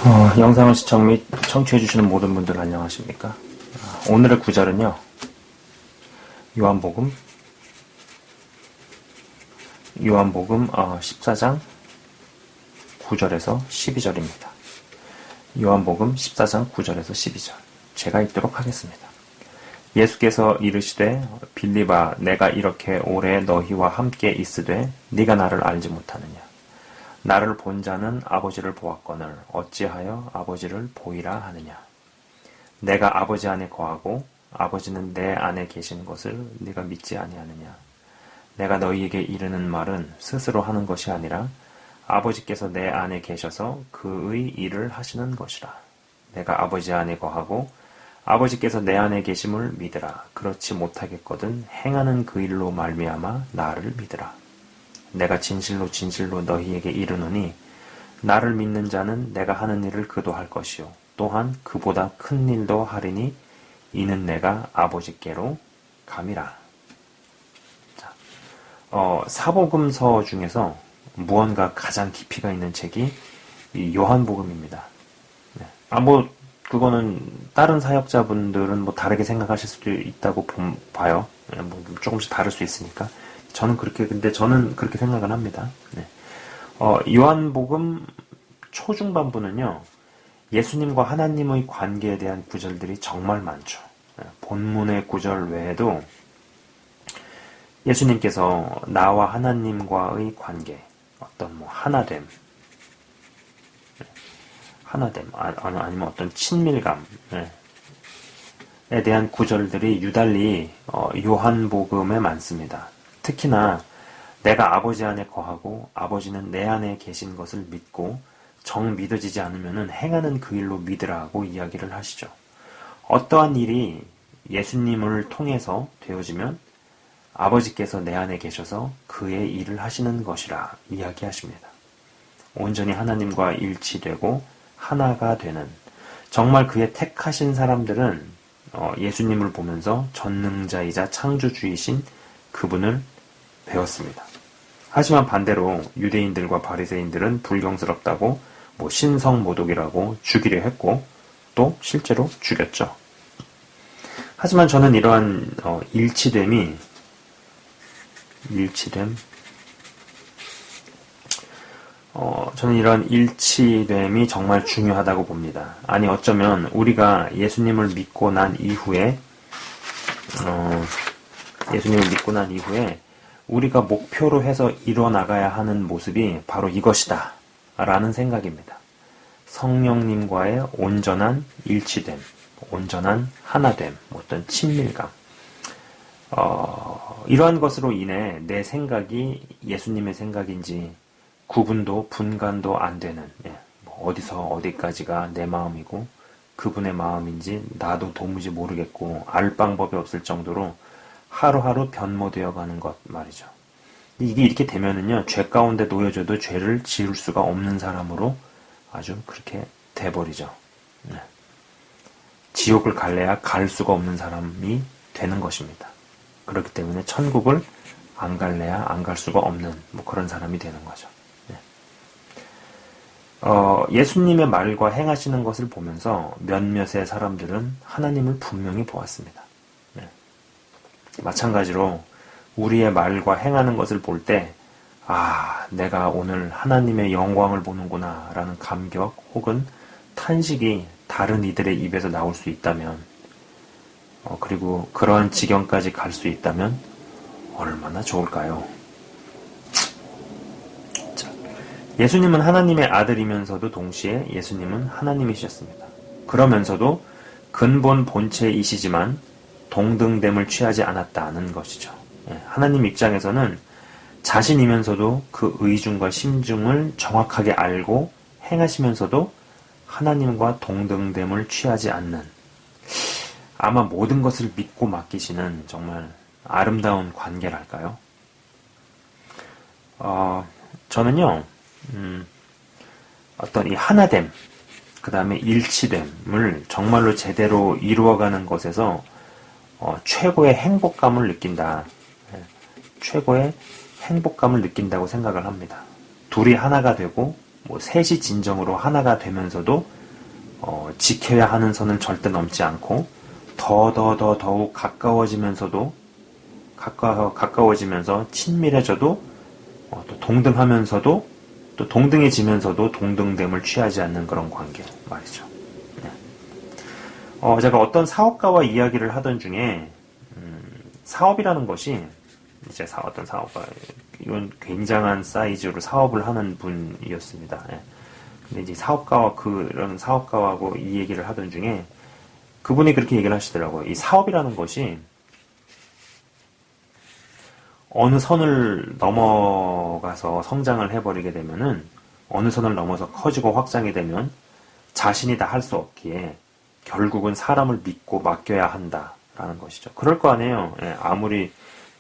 영상을 시청 및 청취해주시는 모든 분들 안녕하십니까? 오늘의 구절은요, 요한복음 14장 9절에서 12절입니다. 요한복음 14장 9절에서 12절. 제가 읽도록 하겠습니다. 예수께서 이르시되 빌립아 내가 이렇게 오래 너희와 함께 있으되 네가 나를 알지 못하느냐. 나를 본 자는 아버지를 보았거늘 어찌하여 아버지를 보이라 하느냐. 내가 아버지 안에 거하고 아버지는 내 안에 계신 것을 네가 믿지 아니하느냐. 내가 너희에게 이르는 말은 스스로 하는 것이 아니라 아버지께서 내 안에 계셔서 그의 일을 하시는 것이라. 내가 아버지 안에 거하고 아버지께서 내 안에 계심을 믿으라. 그렇지 못하겠거든 행하는 그 일로 말미암아 나를 믿으라. 내가 진실로 진실로 너희에게 이르노니 나를 믿는 자는 내가 하는 일을 그도 할 것이요 또한 그보다 큰 일도 하리니 이는 내가 아버지께로 감이라. 자, 사복음서 중에서 무언가 가장 깊이가 있는 책이 이 요한복음입니다. 네. 그거는 다른 사역자분들은 뭐 다르게 생각하실 수도 있다고 봐요. 네, 뭐 조금씩 다를 수 있으니까. 근데 저는 그렇게 생각을 합니다. 네. 요한복음 초중반부는요, 예수님과 하나님의 관계에 대한 구절들이 정말 많죠. 네. 본문의 구절 외에도 예수님께서 나와 하나님과의 관계, 어떤 하나됨, 아니면 어떤 친밀감, 에 대한 구절들이 유달리 요한복음에 많습니다. 특히나 내가 아버지 안에 거하고 아버지는 내 안에 계신 것을 믿고 정 믿어지지 않으면 행하는 그 일로 믿으라고 이야기를 하시죠. 어떠한 일이 예수님을 통해서 되어지면 아버지께서 내 안에 계셔서 그의 일을 하시는 것이라 이야기하십니다. 온전히 하나님과 일치되고 하나가 되는, 정말 그의 택하신 사람들은 예수님을 보면서 전능자이자 창조주이신 그분을 배웠습니다. 하지만 반대로 유대인들과 바리새인들은 불경스럽다고 신성모독이라고 죽이려 했고 또 실제로 죽였죠. 하지만 저는 이러한 저는 이런 일치됨이 정말 중요하다고 봅니다. 아니 어쩌면 우리가 예수님을 믿고 난 이후에 우리가 목표로 해서 이뤄나가야 하는 모습이 바로 이것이다 라는 생각입니다. 성령님과의 온전한 일치됨, 온전한 하나됨, 어떤 친밀감, 이러한 것으로 인해 내 생각이 예수님의 생각인지 구분도 분간도 안 되는, 어디서 어디까지가 내 마음이고 그분의 마음인지 나도 도무지 모르겠고 알 방법이 없을 정도로 하루하루 변모되어 가는 것 말이죠. 이게 이렇게 되면은요, 죄 가운데 놓여져도 죄를 지을 수가 없는 사람으로 아주 그렇게 돼버리죠. 지옥을 갈래야 갈 수가 없는 사람이 되는 것입니다. 그렇기 때문에 천국을 안 갈래야 안 갈 수가 없는 그런 사람이 되는 거죠. 예수님의 말과 행하시는 것을 보면서 몇몇의 사람들은 하나님을 분명히 보았습니다. 마찬가지로 우리의 말과 행하는 것을 볼 때, 내가 오늘 하나님의 영광을 보는구나 라는 감격 혹은 탄식이 다른 이들의 입에서 나올 수 있다면, 그리고 그러한 지경까지 갈 수 있다면 얼마나 좋을까요? 자, 예수님은 하나님의 아들이면서도 동시에 예수님은 하나님이셨습니다. 그러면서도 근본 본체이시지만 동등됨을 취하지 않았다는 것이죠. 하나님 입장에서는 자신이면서도 그 의중과 심중을 정확하게 알고 행하시면서도 하나님과 동등됨을 취하지 않는, 아마 모든 것을 믿고 맡기시는 정말 아름다운 관계랄까요? 저는요, 어떤 이 하나됨, 그 다음에 일치됨을 정말로 제대로 이루어가는 것에서 최고의 행복감을 느낀다. 최고의 행복감을 느낀다고 생각을 합니다. 둘이 하나가 되고 뭐 셋이 진정으로 하나가 되면서도 지켜야 하는 선을 절대 넘지 않고 더욱 가까워지면서도 가까워지면서 친밀해져도 또 동등하면서도 또 동등해지면서도 동등됨을 취하지 않는 그런 관계 말이죠. 네. 제가 어떤 사업가와 이야기를 하던 중에 사업이라는 것이 이제 어떤 사업가 이건 굉장한 사이즈로 사업을 하는 분이었습니다. 예. 근데 이제 그런 사업가하고 이 얘기를 하던 중에 그분이 그렇게 얘기를 하시더라고요. 이 사업이라는 것이 어느 선을 넘어가서 성장을 해버리게 되면은 어느 선을 넘어서 커지고 확장이 되면 자신이 다 할 수 없기에 결국은 사람을 믿고 맡겨야 한다라는 것이죠. 그럴 거 아니에요. 예, 아무리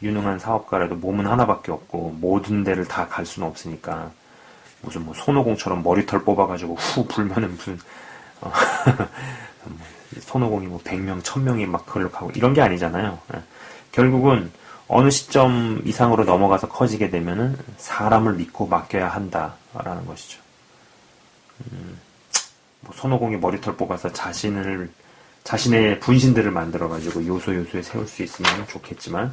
유능한 사업가라도 몸은 하나밖에 없고 모든 데를 다 갈 수는 없으니까 무슨 뭐 손오공처럼 머리털 뽑아가지고 후 불면은 무슨 손오공이 뭐 100명, 1000명이 막 그걸로 가고 이런 게 아니잖아요. 예. 결국은 어느 시점 이상으로 넘어가서 커지게 되면은 사람을 믿고 맡겨야 한다라는 것이죠. 뭐 손오공이 머리털 뽑아서 자신의 분신들을 만들어가지고 요소요소에 세울 수 있으면 좋겠지만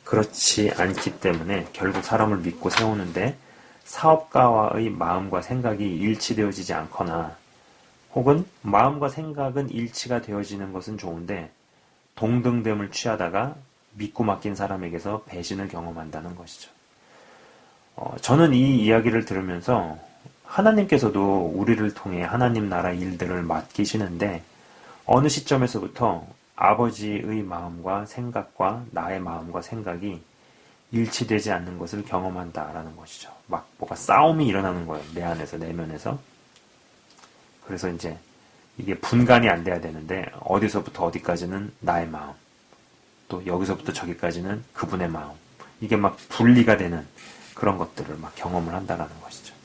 그렇지 않기 때문에 결국 사람을 믿고 세우는데 사업가와의 마음과 생각이 일치되어지지 않거나 혹은 마음과 생각은 일치가 되어지는 것은 좋은데 동등됨을 취하다가 믿고 맡긴 사람에게서 배신을 경험한다는 것이죠. 저는 이 이야기를 들으면서 하나님께서도 우리를 통해 하나님 나라 일들을 맡기시는데 어느 시점에서부터 아버지의 마음과 생각과 나의 마음과 생각이 일치되지 않는 것을 경험한다라는 것이죠. 막 뭐가 싸움이 일어나는 거예요. 내 안에서, 내면에서. 그래서 이제 이게 분간이 안 돼야 되는데 어디서부터 어디까지는 나의 마음, 또 여기서부터 저기까지는 그분의 마음. 이게 막 분리가 되는 그런 것들을 막 경험을 한다라는 것이죠.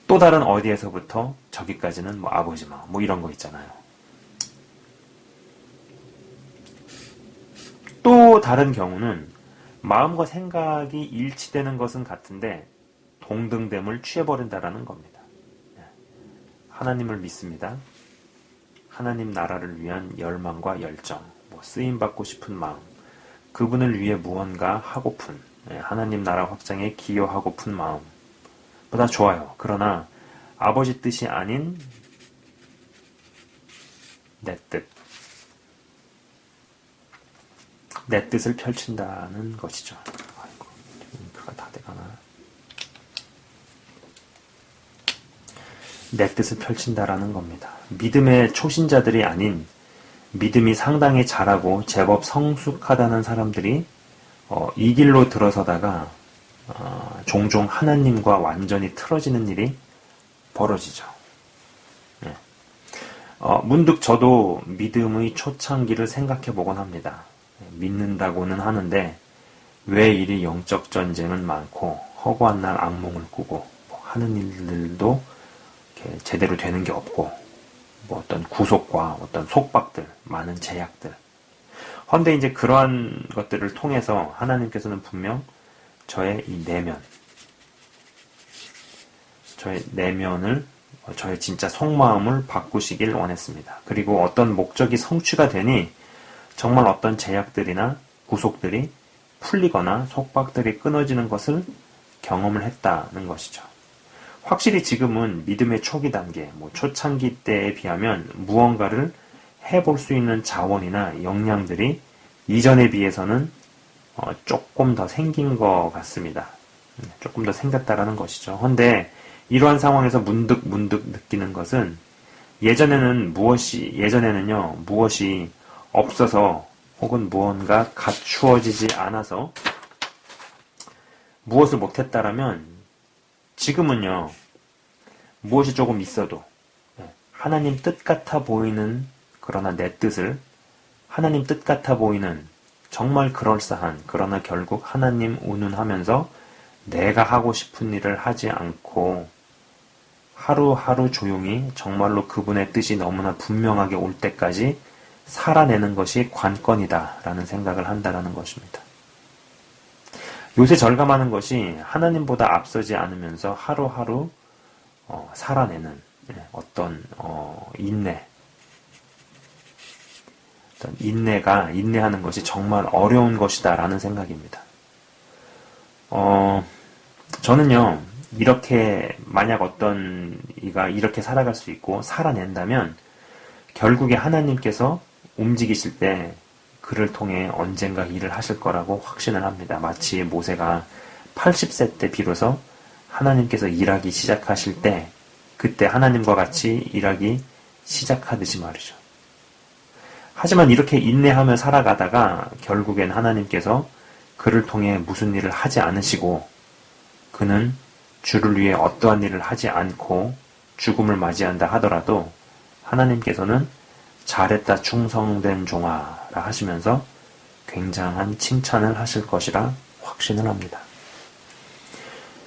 또 다른 어디에서부터 저기까지는 뭐 아버지 마음, 뭐 이런 거 있잖아요. 또 다른 경우는 마음과 생각이 일치되는 것은 같은데 동등됨을 취해버린다라는 겁니다. 하나님을 믿습니다. 하나님 나라를 위한 열망과 열정, 뭐 쓰임받고 싶은 마음, 그분을 위해 무언가 하고픈, 하나님 나라 확장에 기여하고픈 마음 보다 좋아요. 그러나 아버지 뜻이 아닌 내 뜻을 펼친다는 것이죠. 아이고, 링크가 다 돼가나. 내 뜻을 펼친다라는 겁니다. 믿음의 초신자들이 아닌 믿음이 상당히 잘하고 제법 성숙하다는 사람들이 이 길로 들어서다가 종종 하나님과 완전히 틀어지는 일이 벌어지죠. 네. 문득 저도 믿음의 초창기를 생각해 보곤 합니다. 믿는다고는 하는데 왜 이리 영적 전쟁은 많고 허구한 날 악몽을 꾸고 하는 일들도 제대로 되는 게 없고 뭐 어떤 구속과 어떤 속박들, 많은 제약들. 헌데 이제 그러한 것들을 통해서 하나님께서는 분명 저의 이 내면을 저의 진짜 속마음을 바꾸시길 원했습니다. 그리고 어떤 목적이 성취가 되니 정말 어떤 제약들이나 구속들이 풀리거나 속박들이 끊어지는 것을 경험을 했다는 것이죠. 확실히 지금은 믿음의 초기 단계, 초창기 때에 비하면 무언가를 해볼 수 있는 자원이나 역량들이 이전에 비해서는 조금 더 생긴 것 같습니다. 조금 더 생겼다라는 것이죠. 그런데 이러한 상황에서 문득 느끼는 것은 예전에는요 무엇이 없어서 혹은 무언가 갖추어지지 않아서 무엇을 못했다라면 지금은요 무엇이 조금 있어도 하나님 뜻 같아 보이는 그러나 내 뜻을 하나님 뜻 같아 보이는 정말 그럴싸한 그러나 결국 하나님 운운하면서 내가 하고 싶은 일을 하지 않고 하루하루 조용히 정말로 그분의 뜻이 너무나 분명하게 올 때까지 살아내는 것이 관건이다라는 생각을 한다라는 것입니다. 요새 절감하는 것이 하나님보다 앞서지 않으면서 하루하루 살아내는 어떤 인내하는 것이 정말 어려운 것이다라는 생각입니다. 저는요, 만약 어떤 이가 이렇게 살아갈 수 있고 살아낸다면 결국에 하나님께서 움직이실 때 그를 통해 언젠가 일을 하실 거라고 확신을 합니다. 마치 모세가 80세 때 비로소 하나님께서 일하기 시작하실 때 그때 하나님과 같이 일하기 시작하듯이 말이죠. 하지만 이렇게 인내하며 살아가다가 결국엔 하나님께서 그를 통해 무슨 일을 하지 않으시고 그는 주를 위해 어떠한 일을 하지 않고 죽음을 맞이한다 하더라도 하나님께서는 잘했다 충성된 종아라 하시면서 굉장한 칭찬을 하실 것이라 확신을 합니다.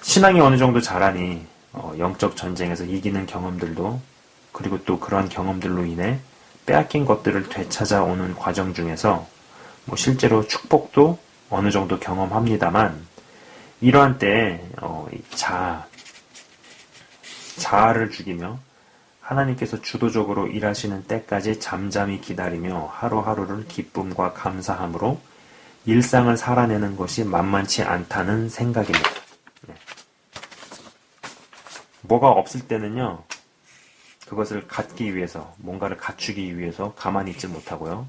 신앙이 어느 정도 자라니 영적 전쟁에서 이기는 경험들도 그리고 또 그러한 경험들로 인해 빼앗긴 것들을 되찾아오는 과정 중에서 실제로 축복도 어느 정도 경험합니다만 이러한 때에 자아를 죽이며 하나님께서 주도적으로 일하시는 때까지 잠잠히 기다리며 하루하루를 기쁨과 감사함으로 일상을 살아내는 것이 만만치 않다는 생각입니다. 뭐가 없을 때는요, 그것을 갖기 위해서, 뭔가를 갖추기 위해서 가만히 있지 못하고요.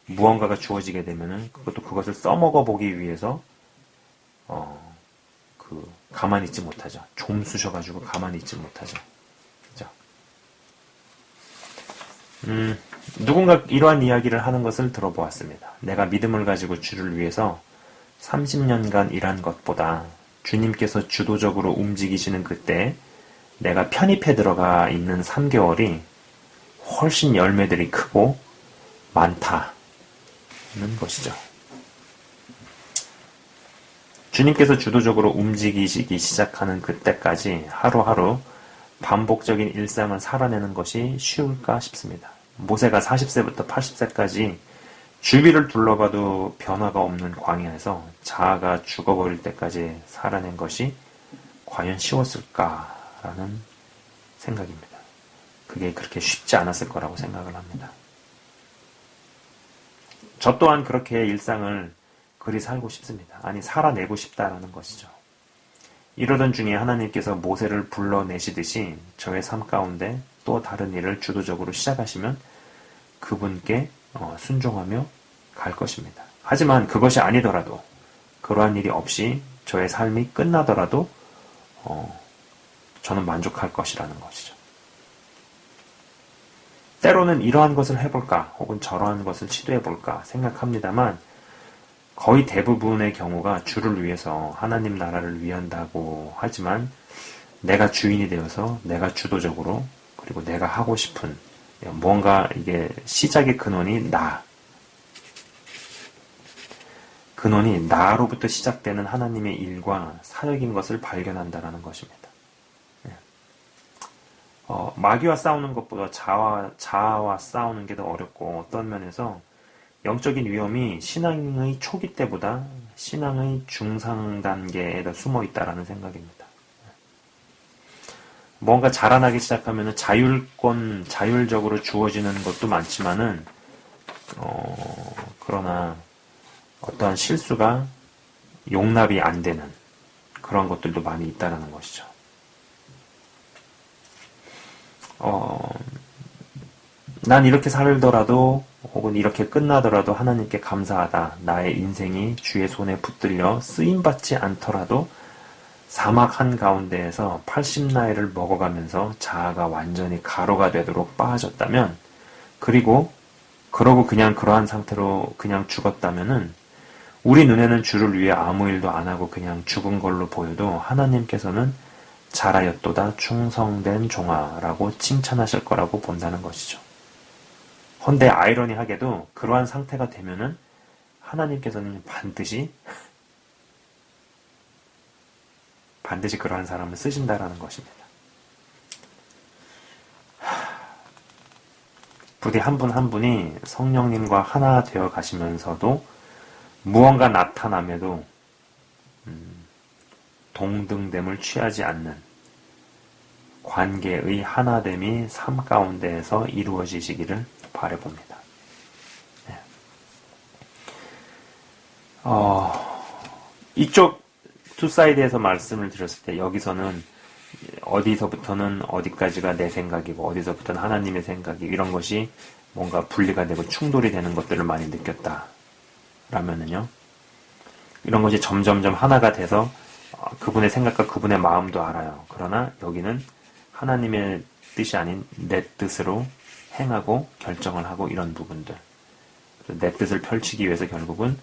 무언가가 주어지게 되면은 그것을 써먹어 보기 위해서 가만히 있지 못하죠. 좀 쑤셔가지고 가만히 있지 못하죠. 그죠? 누군가 이러한 이야기를 하는 것을 들어보았습니다. 내가 믿음을 가지고 주를 위해서 30년간 일한 것보다 주님께서 주도적으로 움직이시는 그때 내가 편입해 들어가 있는 3개월이 훨씬 열매들이 크고 많다는 것이죠. 주님께서 주도적으로 움직이시기 시작하는 그때까지 하루하루 반복적인 일상을 살아내는 것이 쉬울까 싶습니다. 모세가 40세부터 80세까지 주위를 둘러봐도 변화가 없는 광야에서 자아가 죽어버릴 때까지 살아낸 것이 과연 쉬웠을까라는 생각입니다. 그게 그렇게 쉽지 않았을 거라고 생각을 합니다. 저 또한 그렇게 일상을 그리 살고 싶습니다. 아니, 살아내고 싶다라는 것이죠. 이러던 중에 하나님께서 모세를 불러내시듯이 저의 삶 가운데 또 다른 일을 주도적으로 시작하시면 그분께 순종하며 갈 것입니다. 하지만 그것이 아니더라도 그러한 일이 없이 저의 삶이 끝나더라도 저는 만족할 것이라는 것이죠. 때로는 이러한 것을 해볼까 혹은 저러한 것을 시도해볼까 생각합니다만 거의 대부분의 경우가 주를 위해서 하나님 나라를 위한다고 하지만 내가 주인이 되어서 내가 주도적으로 그리고 내가 하고 싶은 뭔가 이게 시작의 근원이 근원이 나로부터 시작되는 하나님의 일과 사역인 것을 발견한다라는 것입니다. 마귀와 싸우는 것보다 자아와 싸우는 게 더 어렵고 어떤 면에서 영적인 위험이 신앙의 초기 때보다 신앙의 중상 단계에 더 숨어 있다라는 생각입니다. 뭔가 자라나기 시작하면 자율적으로 주어지는 것도 많지만은, 그러나 어떠한 실수가 용납이 안 되는 그런 것들도 많이 있다라는 것이죠. 난 이렇게 살더라도 혹은 이렇게 끝나더라도 하나님께 감사하다. 나의 인생이 주의 손에 붙들려 쓰임받지 않더라도 사막 한가운데에서 80나이를 먹어가면서 자아가 완전히 가로가 되도록 빠졌다면 그러고 그냥 그러한 상태로 그냥 죽었다면은 우리 눈에는 주를 위해 아무 일도 안 하고 그냥 죽은 걸로 보여도 하나님께서는 잘하였도다 충성된 종아라고 칭찬하실 거라고 본다는 것이죠. 헌데 아이러니하게도 그러한 상태가 되면은 하나님께서는 반드시 그러한 사람을 쓰신다라는 것입니다. 부디 한 분 한 분이 성령님과 하나 되어 가시면서도 무언가 나타남에도 동등됨을 취하지 않는 관계의 하나됨이 삶 가운데에서 이루어지시기를 바라봅니다. 네. 이쪽 투 사이드에서 말씀을 드렸을 때 여기서는 어디서부터는 어디까지가 내 생각이고 어디서부터는 하나님의 생각이 이런 것이 뭔가 분리가 되고 충돌이 되는 것들을 많이 느꼈다라면은요. 이런 것이 점점점 하나가 돼서 그분의 생각과 그분의 마음도 알아요. 그러나 여기는 하나님의 뜻이 아닌 내 뜻으로 행하고 결정을 하고 이런 부분들. 내 뜻을 펼치기 위해서 결국은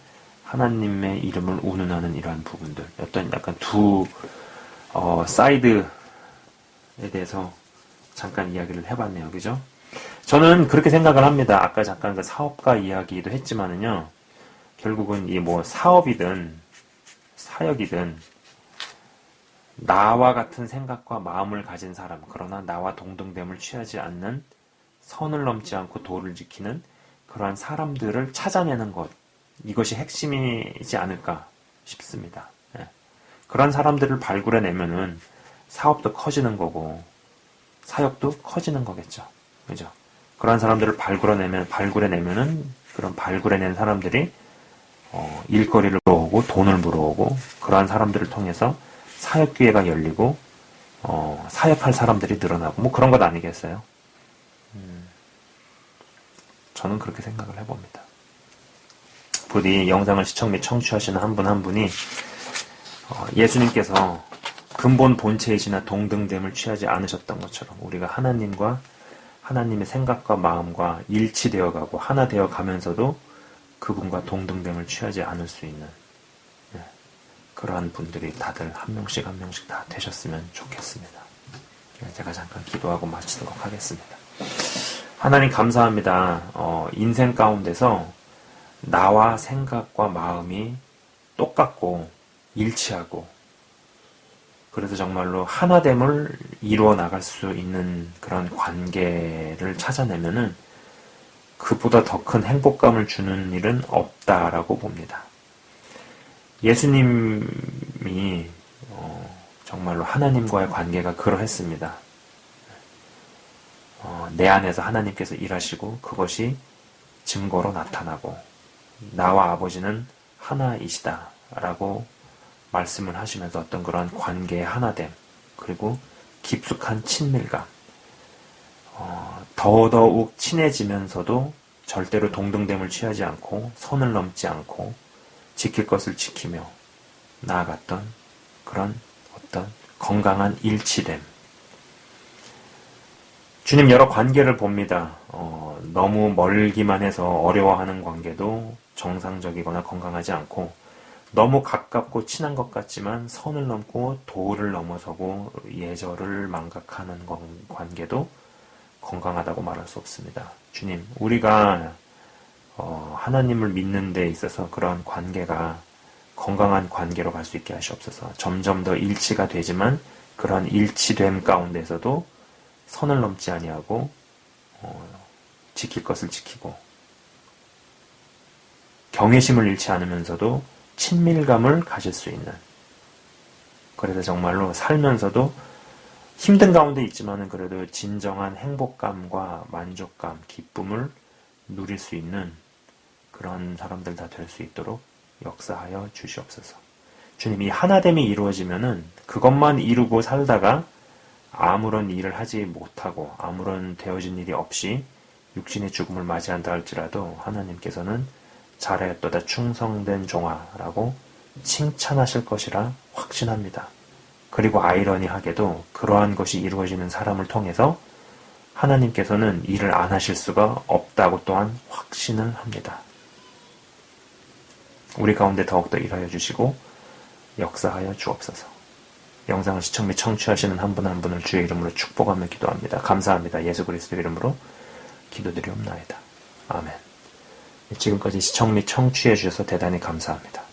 하나님의 이름을 운운하는 이러한 부분들. 어떤 약간 두 사이드에 대해서 잠깐 이야기를 해봤네요. 그죠? 저는 그렇게 생각을 합니다. 아까 잠깐 그 사업가 이야기도 했지만은요. 결국은 이 뭐 사업이든 사역이든 나와 같은 생각과 마음을 가진 사람, 그러나 나와 동등됨을 취하지 않는, 선을 넘지 않고 도를 지키는 그러한 사람들을 찾아내는 것, 이것이 핵심이지 않을까 싶습니다. 예. 그런 사람들을 발굴해내면은 사업도 커지는 거고 사역도 커지는 거겠죠. 그죠? 그런 사람들을 발굴해내면은 그런 발굴해낸 사람들이 일거리를 물어오고 돈을 물어오고 그러한 사람들을 통해서 사역 기회가 열리고 사역할 사람들이 늘어나고 뭐 그런 것 아니겠어요? 저는 그렇게 생각을 해봅니다. 부디 영상을 시청 및 청취하시는 한 분 한 분이 예수님께서 근본 본체이시나 동등됨을 취하지 않으셨던 것처럼 우리가 하나님과 하나님의 생각과 마음과 일치되어 가고 하나 되어 가면서도 그분과 동등됨을 취하지 않을 수 있는 그러한 분들이 다들 한 명씩 한 명씩 다 되셨으면 좋겠습니다. 제가 잠깐 기도하고 마치도록 하겠습니다. 하나님 감사합니다. 인생 가운데서 나와 생각과 마음이 똑같고 일치하고 그래서 정말로 하나됨을 이루어 나갈 수 있는 그런 관계를 찾아내면은 그보다 더 큰 행복감을 주는 일은 없다라고 봅니다. 예수님이 정말로 하나님과의 관계가 그러했습니다. 내 안에서 하나님께서 일하시고 그것이 증거로 나타나고 나와 아버지는 하나이시다라고 말씀을 하시면서 어떤 그런 관계의 하나됨 그리고 깊숙한 친밀감 더더욱 친해지면서도 절대로 동등됨을 취하지 않고 선을 넘지 않고 지킬 것을 지키며 나아갔던 그런 어떤 건강한 일치됨. 주님 여러 관계를 봅니다. 너무 멀기만 해서 어려워하는 관계도 정상적이거나 건강하지 않고 너무 가깝고 친한 것 같지만 선을 넘고 도를 넘어서고 예절을 망각하는 관계도 건강하다고 말할 수 없습니다. 주님, 우리가 하나님을 믿는 데 있어서 그런 관계가 건강한 관계로 갈 수 있게 하시옵소서. 점점 더 일치가 되지만 그런 일치됨 가운데서도 선을 넘지 아니하고 지킬 것을 지키고 경외심을 잃지 않으면서도 친밀감을 가질 수 있는 그래서 정말로 살면서도 힘든 가운데 있지만은 그래도 진정한 행복감과 만족감, 기쁨을 누릴 수 있는 그런 사람들 다 될 수 있도록 역사하여 주시옵소서. 주님, 이 하나됨이 이루어지면은 그것만 이루고 살다가 아무런 일을 하지 못하고 아무런 되어진 일이 없이 육신의 죽음을 맞이한다 할지라도 하나님께서는 잘하였도다 충성된 종아라고 칭찬하실 것이라 확신합니다. 그리고 아이러니하게도 그러한 것이 이루어지는 사람을 통해서 하나님께서는 일을 안 하실 수가 없다고 또한 확신을 합니다. 우리 가운데 더욱더 일하여 주시고 역사하여 주옵소서. 영상을 시청 및 청취하시는 한 분 한 분을 주의 이름으로 축복하며 기도합니다. 감사합니다. 예수 그리스도 이름으로 기도드리옵나이다. 아멘. 지금까지 시청 및 청취해 주셔서 대단히 감사합니다.